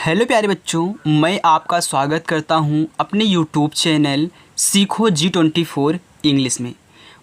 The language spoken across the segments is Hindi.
हेलो प्यारे बच्चों, मैं आपका स्वागत करता हूं अपने यूट्यूब चैनल सीखो G24 इंग्लिश में।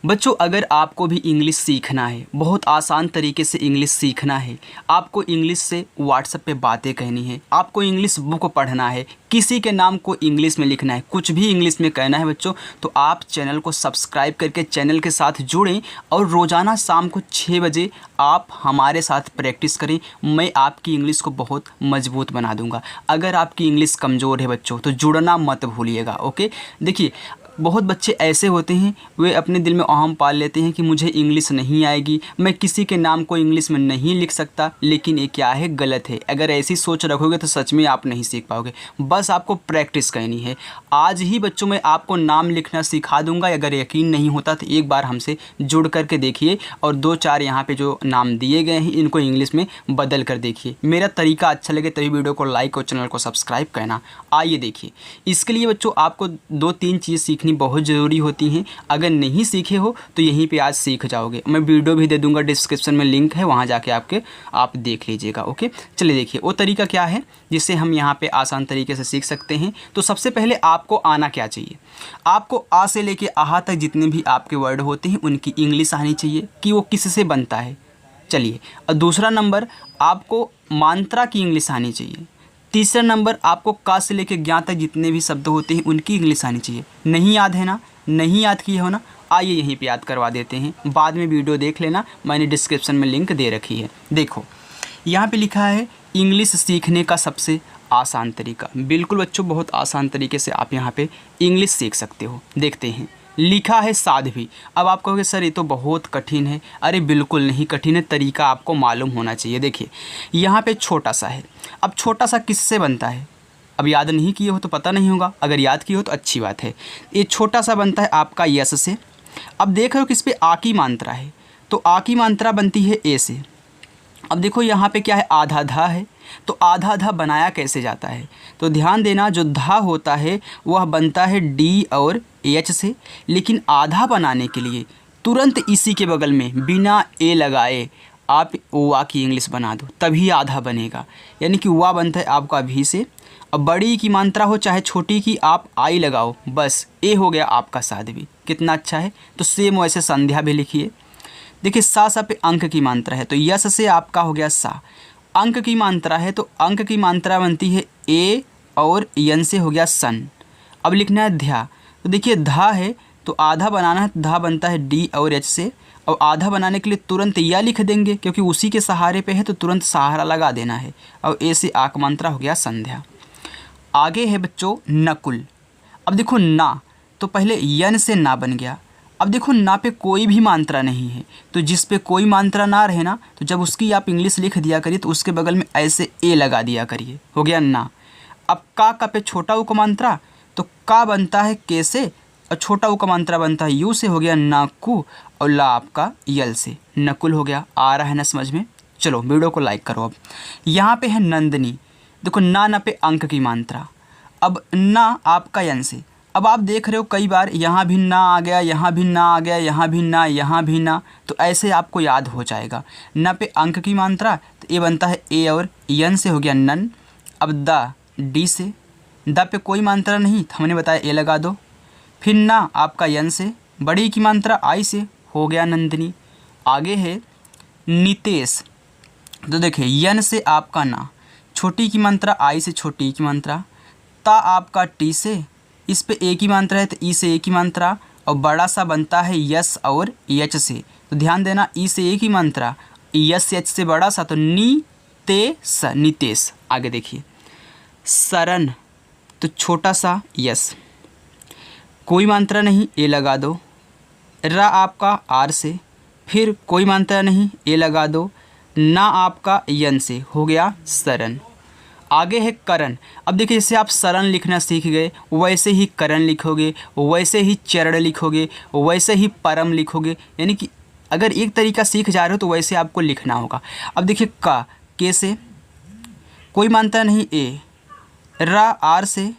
बच्चों, अगर आपको भी इंग्लिश सीखना है, बहुत आसान तरीके से इंग्लिश सीखना है, आपको इंग्लिश से व्हाट्सएप पे बातें कहनी है, आपको इंग्लिश बुक पढ़ना है, किसी के नाम को इंग्लिश में लिखना है, कुछ भी इंग्लिश में कहना है बच्चों, तो आप चैनल को सब्सक्राइब करके चैनल के साथ जुड़ें और रोज़ाना शाम को 6 बजे आप हमारे साथ प्रैक्टिस करें। मैं आपकी इंग्लिश को बहुत मजबूत बना दूंगा। अगर आपकी इंग्लिश कमज़ोर है बच्चों, तो जुड़ना मत भूलिएगा। ओके, देखिए, बहुत बच्चे ऐसे होते हैं, वे अपने दिल में अहम पाल लेते हैं कि मुझे इंग्लिश नहीं आएगी, मैं किसी के नाम को इंग्लिश में नहीं लिख सकता। लेकिन ये क्या है, गलत है। अगर ऐसी सोच रखोगे तो सच में आप नहीं सीख पाओगे। बस आपको प्रैक्टिस करनी है। आज ही बच्चों मैं आपको नाम लिखना सिखा दूंगा। अगर यकीन नहीं होता तो एक बार हमसे जुड़ करके देखिए और 2-4 यहाँ पे जो नाम दिए गए हैं इनको इंग्लिश में बदल कर देखिए। मेरा तरीका अच्छा लगे तभी वीडियो को लाइक और चैनल को सब्सक्राइब करना। आइए देखिए, इसके लिए बच्चों आपको 2-3 चीज़ सीखनी बहुत ज़रूरी होती हैं। अगर नहीं सीखे हो तो यहीं पे आज सीख जाओगे। मैं वीडियो भी दे दूंगा, डिस्क्रिप्शन में लिंक है, वहाँ जाके आप देख लीजिएगा। ओके, चलिए देखिए वो तरीका क्या है जिससे हम यहाँ पे आसान तरीके से सीख सकते हैं। तो सबसे पहले आपको आना क्या चाहिए, आपको आ से लेके आहा तक जितने भी आपके वर्ड होते हैं उनकी इंग्लिश आनी चाहिए कि वो किससे बनता है। चलिए, और दूसरा नंबर, आपको मात्रा की इंग्लिश आनी चाहिए। तीसरा नंबर, आपको का से लेकर ज्ञा तक जितने भी शब्द होते हैं उनकी इंग्लिश आनी चाहिए। नहीं याद है ना, नहीं याद किए हो ना, आइए यहीं पे याद करवा देते हैं। बाद में वीडियो देख लेना, मैंने डिस्क्रिप्शन में लिंक दे रखी है। देखो यहाँ पे लिखा है इंग्लिश सीखने का सबसे आसान तरीका। बिल्कुल बच्चों, बहुत आसान तरीके से आप यहाँ पे इंग्लिश सीख सकते हो। देखते हैं, लिखा है साध्वी। अब आप कहोगे सर ये तो बहुत कठिन है। अरे बिल्कुल नहीं कठिन है, तरीका आपको मालूम होना चाहिए। देखिए यहाँ पे छोटा सा है। अब छोटा सा किससे बनता है, अब याद नहीं किए हो तो पता नहीं होगा, अगर याद किए हो तो अच्छी बात है। ये छोटा सा बनता है आपका यस से। अब देख रहे हो किस पे आ की मात्रा है, तो आ की मात्रा बनती है ए से। अब देखो यहाँ पे क्या है, आधा धा है, तो आधा धा बनाया कैसे जाता है, तो ध्यान देना, जो धा होता है वह बनता है डी और एच से। लेकिन आधा बनाने के लिए तुरंत इसी के बगल में बिना ए लगाए आप वा की इंग्लिश बना दो, तभी आधा बनेगा। यानी कि वा बनता है आपका भी से। अब बड़ी की मात्रा हो चाहे छोटी की, आप आई लगाओ, बस ए हो गया आपका साध्वी। कितना अच्छा है। तो सेम वैसे संध्या भी लिखिए। देखिए सा पे अंक की मात्रा है, तो यस से आपका हो गया सा। अंक की मात्रा है, तो अंक की मात्रा बनती है ए और यन से हो गया सन। अब लिखना है ध्या, तो देखिए धा है तो आधा बनाना है, धा बनता है डी और एच से। और आधा बनाने के लिए तुरंत या लिख देंगे क्योंकि उसी के सहारे पे है, तो तुरंत सहारा लगा देना है। और ए से आक मात्रा हो गया संध्या। आगे है बच्चों नकुल। अब देखो ना, तो पहले यन से ना बन गया। अब देखो ना पे कोई भी मात्रा नहीं है, तो जिस पे कोई मात्रा ना रहे ना, तो जब उसकी आप इंग्लिश लिख दिया करिए तो उसके बगल में ऐसे ए लगा दिया करिए, हो गया ना। अब का पे छोटा उ का मात्रा, तो का बनता है के से और छोटा उ का मात्रा बनता है यू से, हो गया नाकू। और ला आपका यल से, नकुल हो गया। आ रहा है ना समझ में। चलो वीडियो को लाइक करो। अब यहाँ पे है नंदनी। देखो ना पे अंक की मात्रा, अब ना आपका यन से। अब आप देख रहे हो कई बार यहाँ भी ना आ गया, यहाँ भी ना आ गया, यहाँ भी ना, यहाँ भी ना, तो ऐसे आपको याद हो जाएगा। ना पे अंक की मात्रा, तो ये बनता है ए और यन से, हो गया नन। अब दा डी से, दा पे कोई मात्रा नहीं, तो हमने बताया ए लगा दो। फिर ना आपका यन से, बड़ी की मात्रा आई से, हो गया नंदिनी। आगे है नितेश। तो देखिए यन से आपका ना, छोटी की मात्रा आई से, छोटी की मात्रा, ता आपका टी से, इस पे ए की मात्रा है तो ई से ए की मात्रा, और बड़ा सा बनता है यस और एच से। तो ध्यान देना, ई से ए की मात्रा, यस एच से बड़ा सा, तो नी ते स, नितेश। आगे देखिए सरन, तो छोटा सा यस, कोई मात्रा नहीं, ए लगा दो। रा आपका आर से, फिर कोई मात्रा नहीं, ए लगा दो। ना आपका यन से, हो गया सरन। आगे है करण। अब देखिए जैसे आप सरन लिखना सीख गए, वैसे ही करण लिखोगे, वैसे ही चरण लिखोगे, वैसे ही परम लिखोगे। यानी कि अगर एक तरीका सीख जा रहे हो तो वैसे आपको लिखना होगा। अब देखिए का के से, कोई मात्रा नहीं, ए। रा आर से,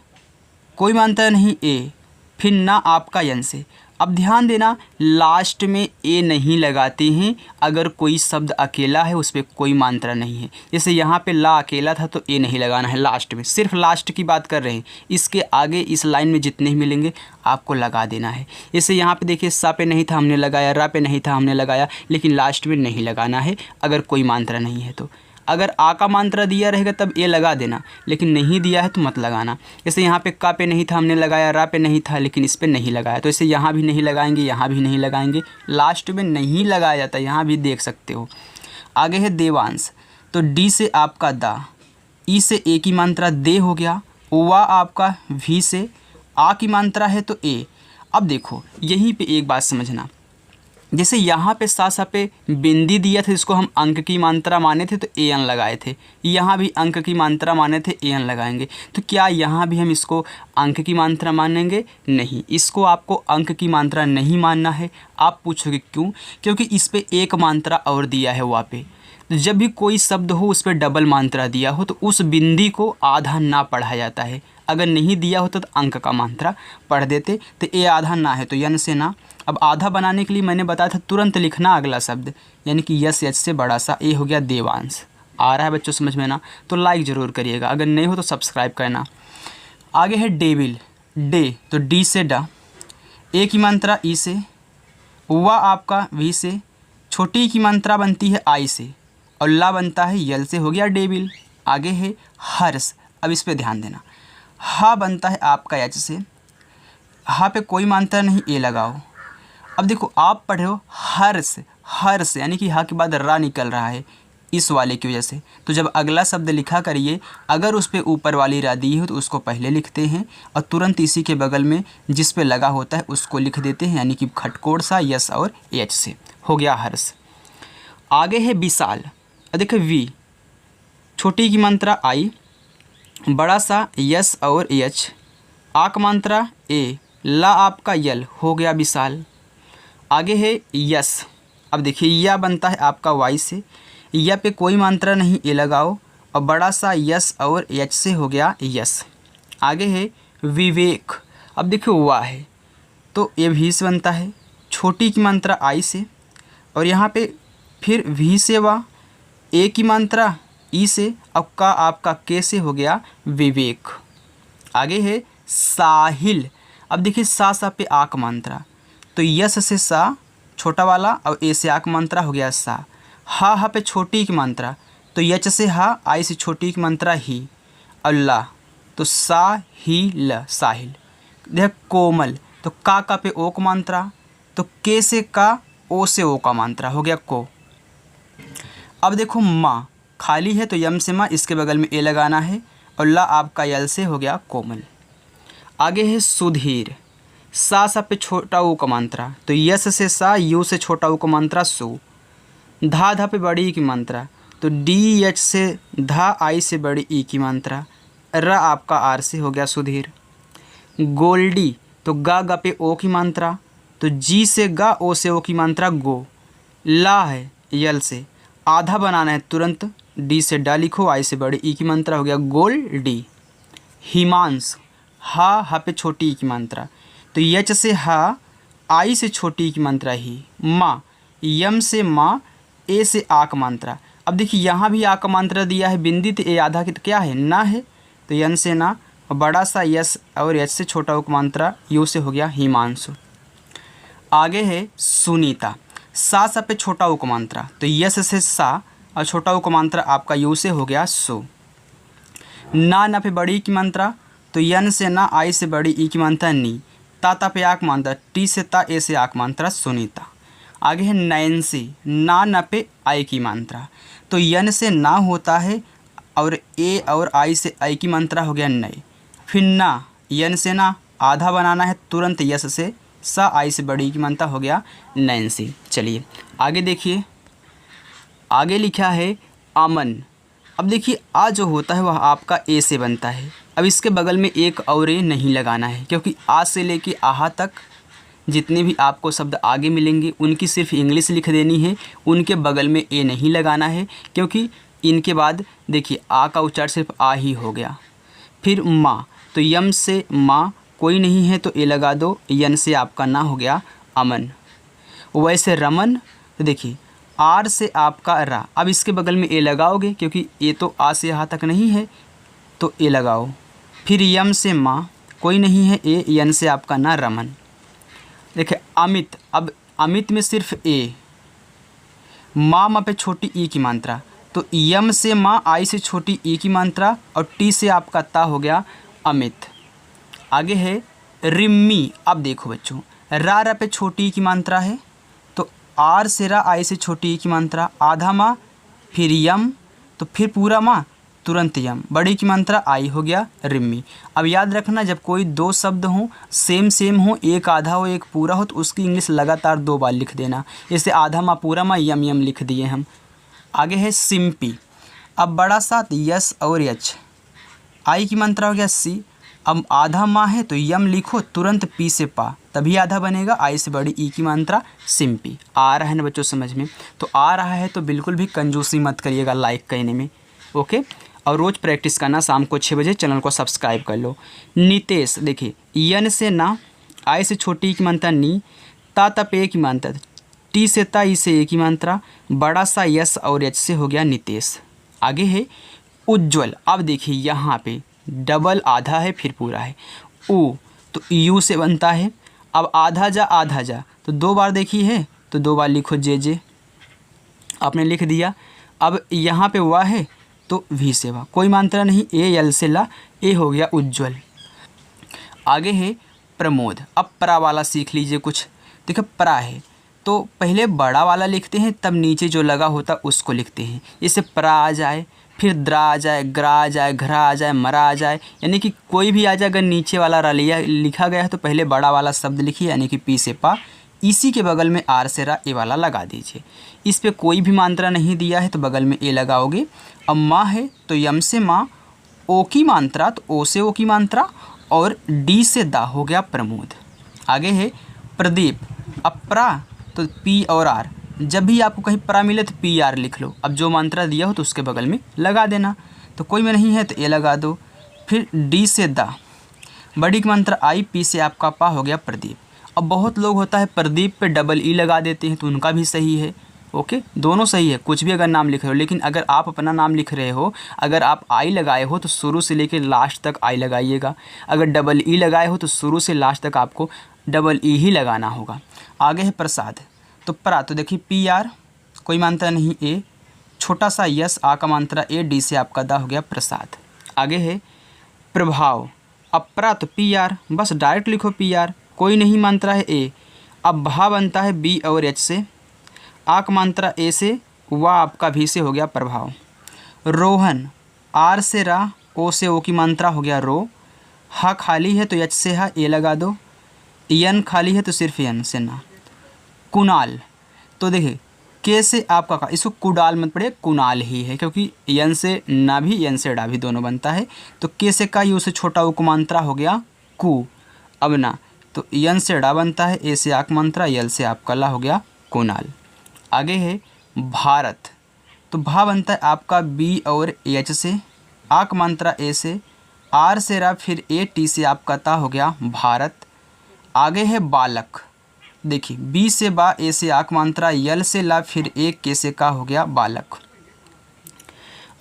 कोई मात्रा नहीं, ए। फिर ना आपका यन से, अब ध्यान देना, लास्ट में ए नहीं लगाते हैं अगर कोई शब्द अकेला है, उस पर कोई मात्रा नहीं है। जैसे यहाँ पे ला अकेला था तो ए नहीं लगाना है लास्ट में, सिर्फ लास्ट की बात कर रहे हैं। इसके आगे इस लाइन में जितने ही मिलेंगे आपको लगा देना है। जैसे यहाँ पे देखिए सा पे नहीं था हमने लगाया, रा पे नहीं था हमने लगाया, लेकिन लास्ट में नहीं लगाना है अगर कोई मात्रा नहीं है तो। अगर आ का मात्रा दिया रहेगा तब ए लगा देना, लेकिन नहीं दिया है तो मत लगाना। जैसे यहाँ पे का पे नहीं था हमने लगाया, रा पे नहीं था लेकिन इस पे नहीं लगाया, तो इसे यहाँ भी नहीं लगाएंगे, यहाँ भी नहीं लगाएंगे, लास्ट में नहीं लगाया जाता, यहाँ भी देख सकते हो। आगे है देवांश, तो डी से आपका दा, ई से ए की मात्रा दे हो गया, वा आपका भी से आ की मात्रा है तो ए। अब देखो यहीं पे एक बात समझना, जैसे यहाँ पे सा पे बिंदी दिया था, इसको हम अंक की मात्रा माने थे तो ए एन लगाए थे, यहाँ भी अंक की मात्रा माने थे ए एन लगाएंगे। तो क्या यहाँ भी हम इसको अंक की मात्रा मानेंगे? नहीं, इसको आपको अंक की मात्रा नहीं मानना है। आप पूछोगे क्यों? क्योंकि इस पर एक मात्रा और दिया है वहाँ पे। जब भी कोई शब्द हो उस पर डबल मात्रा दिया हो तो उस बिंदी को आधा ना पढ़ा जाता है। अगर नहीं दिया होता तो अंक का मात्रा पढ़ देते, तो ए आधा ना है तो यन से ना। अब आधा बनाने के लिए मैंने बताया था तुरंत लिखना अगला शब्द, यानी कि यस एच से बड़ा सा ए हो गया देवांश। आ रहा है बच्चों समझ में ना? तो लाइक ज़रूर करिएगा, अगर नहीं हो तो सब्सक्राइब करना। आगे है डेविल, डे तो डी से डा, ए की मात्रा ई से, वा आपका वी से, छोटी की मात्रा बनती है आई से और ला बनता है यल से, हो गया डेविल। आगे है हर्ष, अब इस पे ध्यान देना, हा बनता है आपका एच से, हा पे कोई मात्रा नहीं ए लगाओ। अब देखो आप पढ़े हो हर्ष, हर्ष यानी कि हा के बाद रा निकल रहा है इस वाले की वजह से। तो जब अगला शब्द लिखा करिए, अगर उस पे ऊपर वाली रा दी हो तो उसको पहले लिखते हैं और तुरंत इसी के बगल में जिस पे लगा होता है उसको लिख देते हैं, यानी कि खटकोड़ सा यस और एच से, हो गया हर्ष। आगे है विशाल, देखो वी, छोटी की मात्रा आई, बड़ा सा यस और एच, आक मात्रा ए, ला आपका यल, हो गया विशाल। आगे है यस, अब देखिए या बनता है आपका वाई से, या पे कोई मात्रा नहीं ए लगाओ और बड़ा सा यस और एच से, हो गया यस। आगे है विवेक, अब देखिए वाह है तो ए भी से बनता है, छोटी की मात्रा आई से और यहाँ पे फिर भी से वाह, ए की मात्रा ई से, अब का आपका के से, हो गया विवेक। आगे है साहिल, अब देखिए सा पे आक मात्रा, तो यस से सा छोटा वाला और ए से आक मात्रा, हो गया सा। हा पे छोटी की मात्रा, तो यच से हा, आई से छोटी की मात्रा ही, और ला तो सा ही ल, साहिल। देख कोमल, तो का पे ओ का मात्रा, तो के से का, ओ से ओ का मात्रा, हो गया को। अब देखो माँ, खाली है तो यम से माँ, इसके बगल में ए लगाना है और ला आपका यल से, हो गया कोमल। आगे है सुधीर, सा पे छोटा ऊ का मात्रा, तो यस से सा, यू से छोटा ऊ का मात्रा सु, धा पे बड़ी ई की मात्रा, तो डी एच से धा, आई से बड़ी ई की मात्रा, र आपका आर से, हो गया सुधीर। गोल्डी, तो गा पे ओ की मात्रा, तो जी से गा, ओ से ओ की मात्रा गो, ला है यल से, आधा बनाना है तुरंत, डी से डा लिखो, आई से बड़ी ई की मात्रा, हो गया गोल डी। हिमांश, हा पे छोटी ई की मात्रा, तो यच से हा, आई से छोटी ई की मात्रा ही, माँ, यम से माँ, ए से आक मात्रा। अब देखिए यहाँ भी आक मात्रा दिया है बिंदी, तो ए आधा की तो क्या है ना है, तो यन से ना, और बड़ा सा यस और एच से छोटा उक मात्रा, यू से, हो गया हिमांशु। आगे है सुनीता, सा पे छोटा उक मात्रा, तो यस से सा और छोटा उक मात्रा आपका यू से, हो गया सु। ना पे बड़ी की मात्रा, तो यन से ना, आई से बड़ी ई की मात्रा नी, ता पे आक मात्रा, टी से ता, ए से आक मात्रा सुनीता। आगे है नैन्सी, ना पे आई की मात्रा, तो यन से ना होता है और ए और आई से आई की मात्रा, हो गया नए। फिर ना, यन से ना, आधा बनाना है तुरंत, यस से सा, आई से बड़ी की मात्रा, हो गया नैन्सी। चलिए आगे देखिए, आगे लिखा है अमन। अब देखिए आ जो होता है वह आपका ए से बनता है। अब इसके बगल में एक और ए नहीं लगाना है, क्योंकि आ से लेके आहा तक जितने भी आपको शब्द आगे मिलेंगे उनकी सिर्फ इंग्लिश लिख देनी है, उनके बगल में ए नहीं लगाना है, क्योंकि इनके बाद देखिए आ का उच्चारण सिर्फ आ ही हो गया। फिर माँ, तो यम से माँ, कोई नहीं है तो ए लगा दो, यन से आपका ना हो गया अमन। वैसे रमन, तो देखिए आर से आपका रा, अब इसके बगल में ए लगाओगे क्योंकि ए तो आ से यहाँ तक नहीं है तो ए लगाओ। फिर यम से माँ, कोई नहीं है ए, यन से आपका ना रमन। देखिए अमित, अब अमित में सिर्फ ए, माँ पे छोटी ई की मात्रा, तो यम से माँ, आई से छोटी ई की मात्रा और टी से आपका ता हो गया अमित। आगे है रिम्मी। अब देखो बच्चों, रा पे छोटी ई की मात्रा है तो आर से रा, आई से छोटी ई की मात्रा, आधा माँ फिर यम तो फिर पूरा माँ तुरंत यम, बड़ी की मात्रा आई हो गया रिम्मी। अब याद रखना जब कोई दो शब्द हों सेम हो, एक आधा हो एक पूरा हो, तो उसकी इंग्लिश लगातार 2 बार लिख देना। जैसे आधा माँ पूरा माँ यम यम लिख दिए हम। आगे है सिम्पी। अब बड़ा सा यस और यच, आई की मात्रा हो गया सी। अब आधा माँ है तो यम लिखो तुरंत पी से पा, तभी आधा बनेगा, आई से बड़ी ई की मात्रा सिम्पी। आ रहा है ना बच्चों समझ में? तो आ रहा है तो बिल्कुल भी कंजूसी मत करिएगा लाइक कहने में, ओके। और रोज़ प्रैक्टिस करना, शाम को 6 बजे चैनल को सब्सक्राइब कर लो। नितेश, देखिए यन से ना, आई से छोटी की मात्रा नी, ता तप ए की मात्रा, टी से ता, ई से ए की मात्रा, बड़ा सा यस और एच से हो गया नितेश। आगे है उज्ज्वल। अब देखिए यहाँ पे डबल आधा है फिर पूरा है, ऊ तो यू से बनता है। अब आधा जा तो 2 बार देखी है तो 2 बार लिखो जे, आपने लिख दिया। अब यहाँ पे वाह है तो वी से वाह, कोई मात्रा नहीं, ए यल से ला, ए हो गया उज्ज्वल। आगे है प्रमोद। अब प्रा वाला सीख लीजिए कुछ। देखो प्रा है तो पहले बड़ा वाला लिखते हैं, तब नीचे जो लगा होता उसको लिखते हैं। जैसे प्रा आ जाए, फिर द्रा आ जाए, ग्रा आ जाए, घरा आ जाए, मरा आ जाए, यानी कि कोई भी आ जाए। अगर नीचे वाला रा लिखा गया है तो पहले बड़ा वाला शब्द लिखिए, यानी कि पी से पा, इसी के बगल में आर से रा ए वाला लगा दीजिए। इस पे कोई भी मात्रा नहीं दिया है तो बगल में ए लगाओगे। अब माँ है तो यम से माँ, ओ की मात्रा तो ओ से ओ की मात्रा, और डी से दा हो गया प्रमोद। आगे है प्रदीप। अब प्रा तो पी और आर, जब भी आपको कहीं प्रा मिले तो पी आर लिख लो। अब जो मात्रा दिया हो तो उसके बगल में लगा देना। तो कोई में नहीं है तो ए लगा दो। फिर डी से दा, बड़ी की मात्रा आई, पी से आपका पा हो गया प्रदीप। अब बहुत लोग होता है प्रदीप पे डबल ई लगा देते हैं, तो उनका भी सही है, ओके, दोनों सही है। कुछ भी अगर नाम लिख रहे हो, लेकिन अगर आप अपना नाम लिख रहे हो, अगर आप आई लगाए हो तो शुरू से लेकर लास्ट तक आई लगाइएगा। अगर डबल ई लगाए हो तो शुरू से लास्ट तक आपको डबल ई ही लगाना होगा। आगे है प्रसाद। तो प्रा तो देखिए पी आर, कोई मात्रा नहीं, ए, छोटा सा यस, आ का मात्रा ए, डी से आपका दा हो गया प्रसाद। आगे है प्रभाव। अब प्रा तो पी आर, बस डायरेक्ट लिखो पी आर, कोई नहीं मात्रा है ए। अब भा बनता है बी और एच से, आ का मात्रा ए से, वाह आपका भी से हो गया प्रभाव। रोहन, आर से रा, ओ से ओ की मात्रा हो गया रो। हा खाली है तो एच से हा, ए लगा दो। यन खाली है तो सिर्फ यन से ना। कुणाल, तो देखिए के से आपका का, इसको कुडाल मत पड़े, कुणाल ही है, क्योंकि यन से ना भी यन से डा भी दोनों बनता है। तो के से का, यू से छोटा उ मात्रा हो गया कु। अब ना तो यन से डा बनता है, ए से आक मात्रा, यल से आपका ला हो गया कुणाल। आगे है भारत। तो भा बनता है आपका बी और एच से, आक मात्रा ए से, आर से रा, फिर ए, टी से आपका ता हो गया भारत। आगे है बालक। देखिए बी से बा, ए से आक मात्रा, यल से ला, फिर ए, के से का हो गया बालक।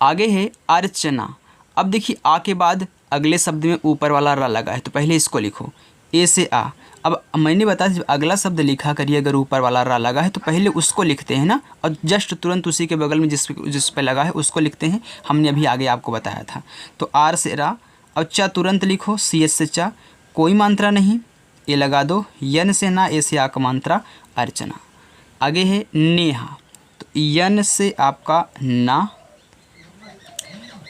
आगे है अर्चना। अब देखिए आ के बाद अगले शब्द में ऊपर वाला रा लगा है तो पहले इसको लिखो, ए से आ। अब मैंने बताया जब अगला शब्द लिखा करिए, अगर ऊपर वाला रा लगा है तो पहले उसको लिखते हैं ना, और जस्ट तुरंत उसी के बगल में जिस पे लगा है उसको लिखते हैं। हमने अभी आगे आपको बताया था। तो आर से रा, और चा तुरंत लिखो, सी एस से चा, कोई मात्रा नहीं, ए लगा दो। यन से ना, ए से आ का मात्रा अर्चना। आगे है नेहा। तो यन से आपका ना,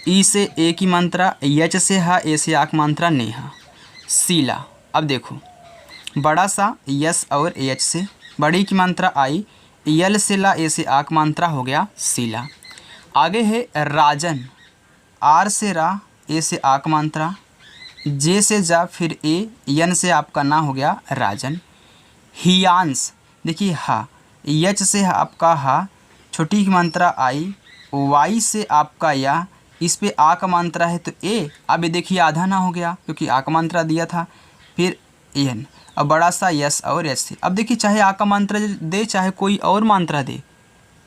ई से ए की मात्रा, यच से हा, ए से आक मात्रा नेहा। शीला। अब देखो बड़ा सा यस और एच से, बड़ी की मात्रा आई, यल से ला, ए से आक मात्रा हो गया शीला। आगे है राजन। आर से रा, ए से आक मात्रा, जे से जा, फिर ए, यन से आपका ना हो गया राजन। हियांश। देखिए हा, यच से आपका हा, छोटी की मात्रा आई, वाई से आपका या, इस पे आ का मात्रा है तो ए। अब ये देखिए आधा ना हो गया क्योंकि आ का मात्रा दिया था। फिर यन, अब बड़ा सा यस और एच से। अब देखिए चाहे आ का मात्रा दे चाहे कोई और मात्रा दे,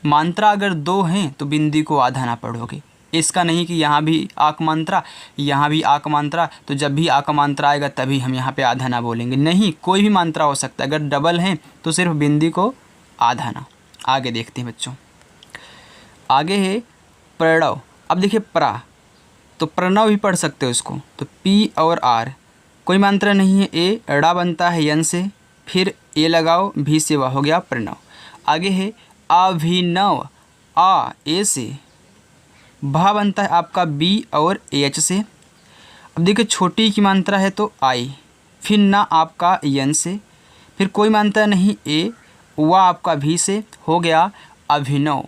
मात्रा अगर दो हैं तो बिंदी को आधा ना पढ़ोगे। इसका नहीं कि यहाँ भी आक मात्रा यहाँ भी आक मात्रा, तो जब भी आक मात्रा आएगा तभी हम यहाँ पे आधा ना बोलेंगे। नहीं, कोई भी मात्रा हो सकता है, अगर डबल हैं तो सिर्फ बिंदी को आधा ना। आगे देखते हैं बच्चों, आगे है प्रणव। अब देखिए प्रा, तो प्रणव भी पढ़ सकते हो इसको, तो पी और आर कोई मात्रा नहीं है, ए अड़ा बनता है यन से, फिर ए लगाओ भी से वाह, हो गया प्रणव। आगे है अभिनव, आ ए से, भा बनता है आपका बी और एच से। अब देखिए छोटी की मात्रा है तो आई, फिर ना आपका यन से, फिर कोई मात्रा नहीं ए, वा आपका भी से, हो गया अभिनव।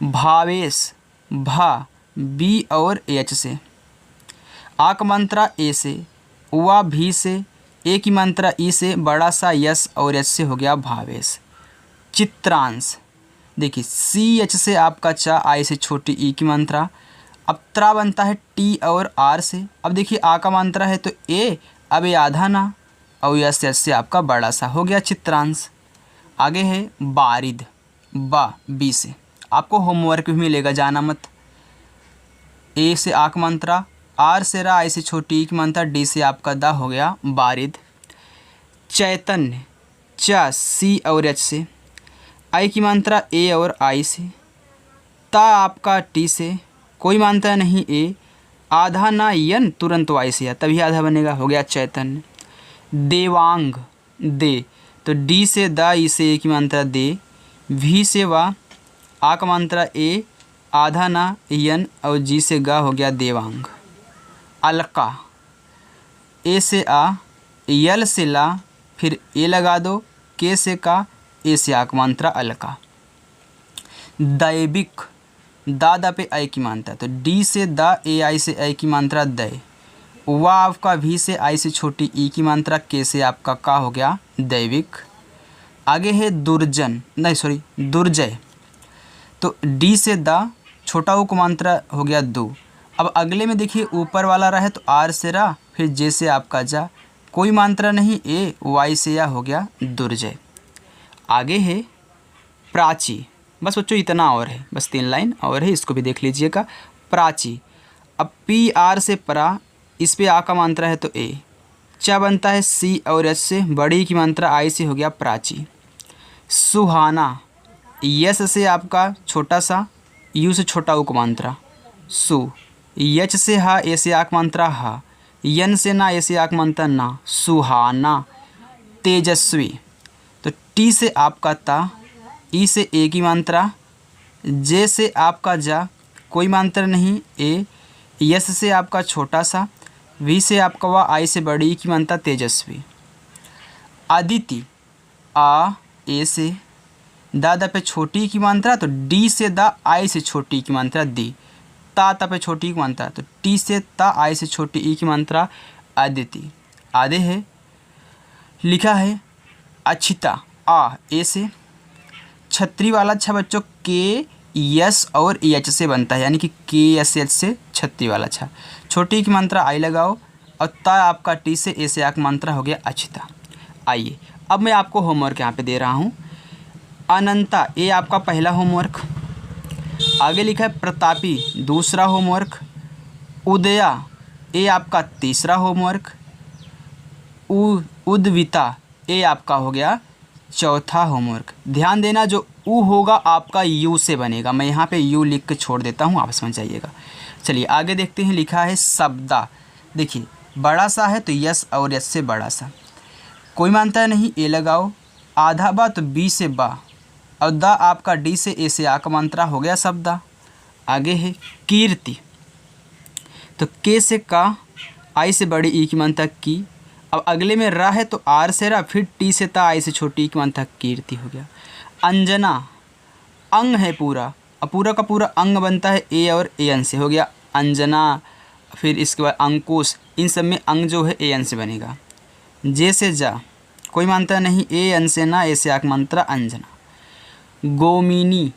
भावेश, भा बी और एच से, आक मात्रा ए से, वा भी से, ए की मात्रा ई से, बड़ा सा यस और एच से, हो गया भावेश। चित्रांश, देखिए सी एच से आपका चा, आई से छोटी ई की मात्रा। अब त्रा बनता है टी और आर से। अब देखिए आ का मात्रा है तो ए, अब ये आधा ना, और यस एच से आपका बड़ा सा, हो गया चित्रांश। आगे है बारिद, बा बी से, आपको होमवर्क भी मिलेगा, जाना मत। ए से आक मात्रा, आर से रा, आई से छोटी ई की मात्रा, डी से आपका दा, हो गया बारिद। चैतन्य, चा सी और एच से, आई की मात्रा ए और आई से, ता आपका टी से, कोई मात्रा नहीं ए, आधा ना यन, तुरंत वाई से, तभी आधा बनेगा, हो गया चैतन्य। देवांग, दे, तो डी से दा, ई से ए की मात्रा दे, भी से वा, आ का मात्रा ए, आधा ना यन और जी से गा, हो गया देवांग। अलका, ए से आ, यल से ला, फिर ए लगा दो, के से का, ए से आक मात्रा अलका। दैविक, दा पे आई की मात्रा, तो डी से दा, ए आई से आई की मात्रा दै, वा आपका भी से आई से छोटी ई की मात्रा, के से आपका का, हो गया दैविक। आगे है दुर्जन, नहीं सॉरी दुर्जय, तो डी से दा, छोटा ऊ को मात्रा, हो गया दो। अब अगले में देखिए ऊपर वाला रहा है तो आर से रा, फिर जे से आपका जा, कोई मात्रा नहीं ए, वाई से या, हो गया दुर्जय। आगे है प्राची, बस बच्चों इतना और है, बस 3 लाइन और है, इसको भी देख लीजिएगा। प्राची, अब पी आर से परा, इस पे आ का मात्रा है तो ए, चा बनता है सी और एच से, बड़ी की मात्रा आई से, हो गया प्राची। सुहाना, यस से आपका छोटा सा, यू से छोटा ऊ को मात्रा, सु, यच से हा, ए से आक मात्रा हा, यन से ना, ए से आक मात्रा ना, सुहाना। तेजस्वी, तो टी से आपका ता, ई से ए की मात्रा, जे से आपका जा, कोई मात्रा नहीं ए, यस से आपका छोटा सा, वी से आपका वा, आई से बड़ी की मात्रा तेजस्वी। अदिति, आ ए से, दा पे छोटी की मात्रा, तो डी से दा, आई से छोटी की मात्रा दी, ता पे छोटी की मात्रा, तो टी से ता, आई से छोटी ई की मात्रा अदिति। आधे है लिखा है अक्षिता, आ ए से, छतरी वाला छा बच्चों के यस और एच से बनता है, यानी कि के एस एच से छतरी वाला छा, छोटी की मात्रा आई लगाओ, और ता आपका टी से, ए से आक मात्रा, हो गया अक्षिता। आइए अब मैं आपको होमवर्क यहाँ पे दे रहा हूँ। अनंता, ए आपका पहला होमवर्क। आगे लिखा है प्रतापी, दूसरा होमवर्क। उदया, ए आपका तीसरा होमवर्क। उद्विता, ए आपका हो गया चौथा होमवर्क। ध्यान देना जो उ होगा आपका यू से बनेगा, मैं यहाँ पे यू लिख के छोड़ देता हूँ, आप समझ जाइएगा। चलिए आगे देखते हैं, लिखा है शब्दा। देखिए बड़ा सा है तो यस और यस से बड़ा सा, कोई मानता नहीं, ए लगाओ, आधा बा तो बी से बा, और दा आपका डी से, ए से आ का मात्रा, हो गया शब्दा। आगे है कीर्ति, तो के से का, आई से बड़ी ई की मात्रा की, अब अगले में रा है तो आर से रा, फिर टी से ता, आई से छोटी की मात्रा कीर्ति, हो गया। अंजना, अंग है पूरा, अब पूरा का पूरा अंग बनता है ए और ए एन से, हो गया अंजना। फिर इसके बाद अंकुश, इन सब में अंग जो है ए एन से बनेगा। जे से जा, कोई मात्रा नहीं, ए एन से ना, ए से आक मात्रा अंजना। गोमिनी,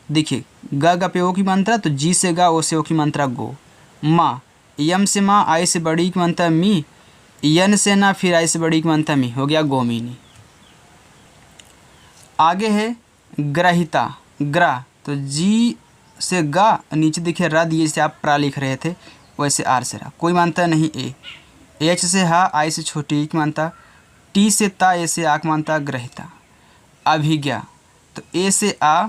देखिए ग पे ओ की मात्रा, तो जी से गा, ओ से ओ की मात्रा गो। माँ, यम से माँ, आई से बड़ी की मात्रा मी, यन से ना, फिर आई से बड़ी की मानता मी, हो गया गोमिनी। आगे है ग्रहिता, ग्रह तो जी से गा, नीचे देखिए र दिए से आप प्रा लिख रहे थे, वैसे आर से रा, कोई मानता नहीं ए। एच से हा, आई से छोटी की मानता, टी से ता, ए से आक मानता ग्रहिता। अभिज्ञा तो ए से आ,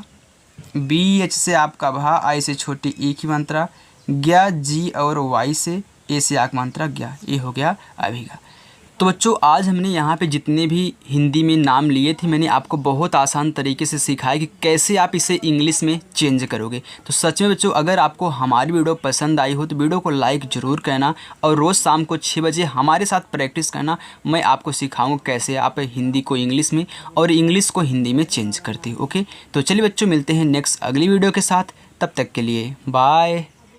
बी एच से आपका भा, आई से छोटी ई की मात्रा, ज्ञा जी और वाई से, ए से आक मात्रा ज्ञा, ये हो गया अभिज्ञा। तो बच्चों आज हमने यहाँ पे जितने भी हिंदी में नाम लिए थे मैंने आपको बहुत आसान तरीके से सिखाया कि कैसे आप इसे इंग्लिश में चेंज करोगे। तो सच में बच्चों अगर आपको हमारी वीडियो पसंद आई हो तो वीडियो को लाइक ज़रूर करना और रोज़ शाम को 6 बजे हमारे साथ प्रैक्टिस करना। मैं आपको सिखाऊंगा कैसे आप हिंदी को इंग्लिश में और इंग्लिश को हिंदी में चेंज करते हो। ओके, तो चलिए बच्चों मिलते हैं नेक्स्ट अगली वीडियो के साथ, तब तक के लिए बाय।